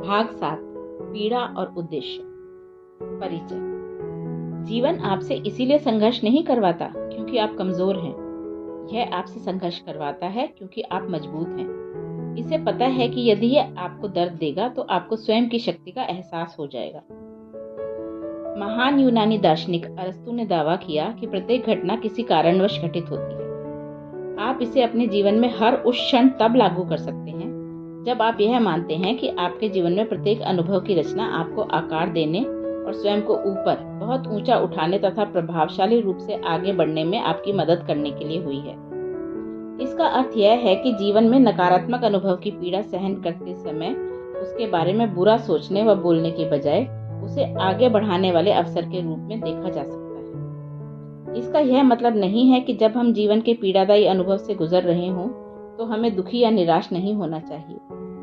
भाग 7 पीड़ा और उद्देश्य। परिचय। जीवन आपसे इसीलिए संघर्ष नहीं करवाता क्योंकि आप कमजोर हैं। यह आपसे संघर्ष करवाता है क्योंकि आप मजबूत हैं। इसे पता है कि यदि यह आपको दर्द देगा तो आपको स्वयं की शक्ति का एहसास हो जाएगा। महान यूनानी दार्शनिक अरस्तु ने दावा किया कि प्रत्येक घटना किसी कारणवश घटित होती है। आप इसे अपने जीवन में हर उस क्षण तब लागू कर सकते हैं जब आप यह मानते हैं कि आपके जीवन में प्रत्येक अनुभव की रचना आपको आकार देने और स्वयं को ऊपर बहुत ऊंचा उठाने तथा प्रभावशाली रूप से आगे बढ़ने में आपकी मदद करने के लिए हुई है। इसका अर्थ यह है कि जीवन में नकारात्मक अनुभव की पीड़ा सहन करते समय उसके बारे में बुरा सोचने व बोलने के बजाय उसे आगे बढ़ाने वाले अवसर के रूप में देखा जा सकता है। इसका यह मतलब नहीं है कि जब हम जीवन के पीड़ादायी अनुभव से गुजर रहे हों तो हमें दुखी या निराश नहीं होना चाहिए,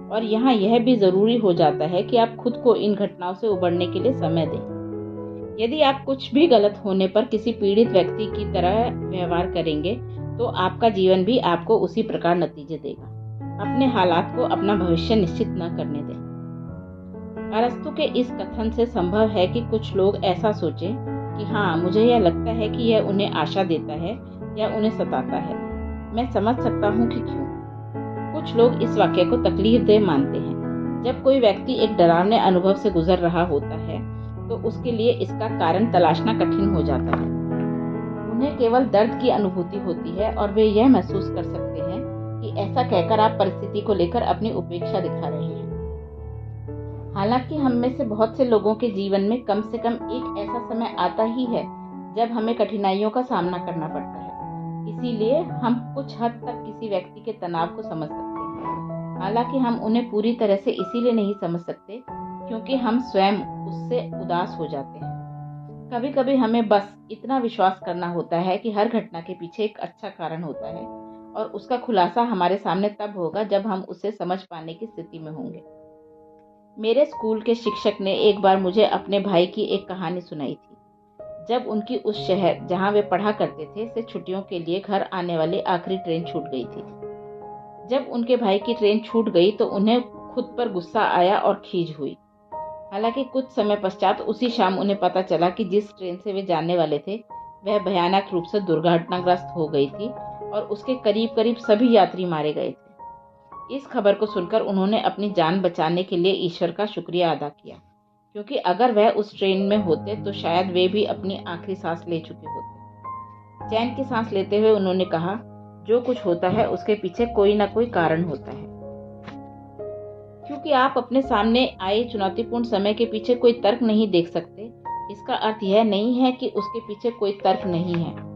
और यहाँ यह भी जरूरी हो जाता है कि आप खुद को इन घटनाओं से उबरने के लिए समय दें। यदि आप कुछ भी गलत होने पर किसी पीड़ित व्यक्ति की तरह व्यवहार करेंगे तो आपका जीवन भी आपको उसी प्रकार नतीजे देगा। अपने हालात को अपना भविष्य निश्चित न करने दें। अरस्तु के इस कथन से संभव है कि कुछ लोग ऐसा सोचें कि हाँ, मुझे यह लगता है कि यह उन्हें आशा देता है या उन्हें सताता है। मैं समझ सकता हूँ कि क्यों। कुछ लोग इस वाक्य को तकलीफदेह मानते हैं। जब कोई व्यक्ति एक डरावने अनुभव से गुजर रहा होता है तो उसके लिए इसका कारण तलाशना कठिन हो जाता है। उन्हें केवल दर्द की अनुभूति होती है और वे यह महसूस कर सकते हैं कि ऐसा कहकर आप परिस्थिति को लेकर अपनी उपेक्षा दिखा रहे हैं। हालांकि हम में से बहुत से लोगों के जीवन में कम से कम एक ऐसा समय आता ही है जब हमें कठिनाइयों का सामना करना पड़ता है। इसीलिए हम कुछ हद तक किसी व्यक्ति के तनाव को समझ सकते हैं। हालांकि हम उन्हें पूरी तरह से इसीलिए नहीं समझ सकते क्योंकि हम स्वयं उससे उदास हो जाते हैं। कभी कभी हमें बस इतना विश्वास करना होता है कि हर घटना के पीछे एक अच्छा कारण होता है, और उसका खुलासा हमारे सामने तब होगा जब हम उसे समझ पाने की स्थिति में होंगे। मेरे स्कूल के शिक्षक ने एक बार मुझे अपने भाई की एक कहानी सुनाई थी। जब उनकी उस शहर जहां वे पढ़ा करते थे से छुट्टियों के लिए घर आने वाली आखिरी ट्रेन छूट गई थी। जब उनके भाई की ट्रेन छूट गई तो उन्हें खुद पर गुस्सा आया और खीज हुई। हालांकि कुछ समय पश्चात उसी शाम उन्हें पता चला कि जिस ट्रेन से वे जाने वाले थे वह भयानक रूप से दुर्घटनाग्रस्त हो गई थी और उसके करीब करीब सभी यात्री मारे गए थे। इस खबर को सुनकर उन्होंने अपनी जान बचाने के लिए ईश्वर का शुक्रिया अदा किया, क्योंकि अगर वह उस ट्रेन में होते तो शायद वे भी अपनी आखिरी सांस ले चुके होते। चैन की सांस लेते हुए उन्होंने कहा, जो कुछ होता है उसके पीछे कोई ना कोई कारण होता है। क्योंकि आप अपने सामने आए चुनौतीपूर्ण समय के पीछे कोई तर्क नहीं देख सकते, इसका अर्थ यह नहीं है कि उसके पीछे कोई तर्क नहीं है।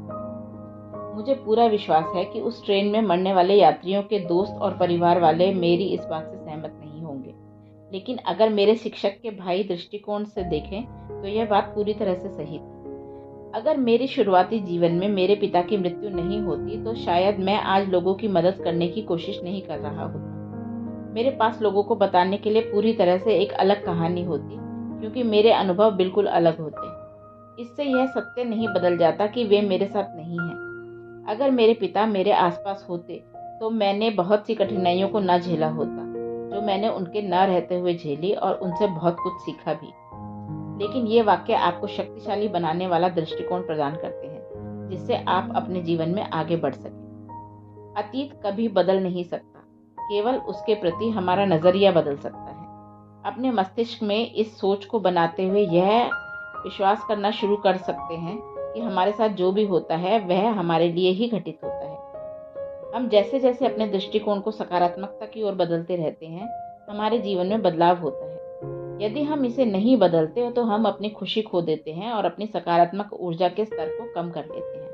मुझे पूरा विश्वास है कि उस ट्रेन में मरने वाले यात्रियों के दोस्त और परिवार वाले मेरी इस बात से सहमत नहीं होंगे, लेकिन अगर मेरे शिक्षक के भाई दृष्टिकोण से देखें तो यह बात पूरी तरह से सही थी। अगर मेरी शुरुआती जीवन में मेरे पिता की मृत्यु नहीं होती तो शायद मैं आज लोगों की मदद करने की कोशिश नहीं कर रहा होता। मेरे पास लोगों को बताने के लिए पूरी तरह से एक अलग कहानी होती, क्योंकि मेरे अनुभव बिल्कुल अलग होते। इससे यह सत्य नहीं बदल जाता कि वे मेरे साथ नहीं हैं। अगर मेरे पिता मेरे आसपास होते तो मैंने बहुत सी कठिनाइयों को न झेला होता जो मैंने उनके न रहते हुए झेली, और उनसे बहुत कुछ सीखा भी। लेकिन ये वाक्य आपको शक्तिशाली बनाने वाला दृष्टिकोण प्रदान करते हैं जिससे आप अपने जीवन में आगे बढ़ सकें। अतीत कभी बदल नहीं सकता, केवल उसके प्रति हमारा नजरिया बदल सकता है। अपने मस्तिष्क में इस सोच को बनाते हुए यह विश्वास करना शुरू कर सकते हैं कि हमारे साथ जो भी होता है वह हमारे लिए ही घटित होता है। हम जैसे जैसे अपने दृष्टिकोण को सकारात्मकता की ओर बदलते रहते हैं, हमारे जीवन में बदलाव होता है। यदि हम इसे नहीं बदलते तो हम अपनी खुशी खो देते हैं और अपनी सकारात्मक ऊर्जा के स्तर को कम कर लेते हैं।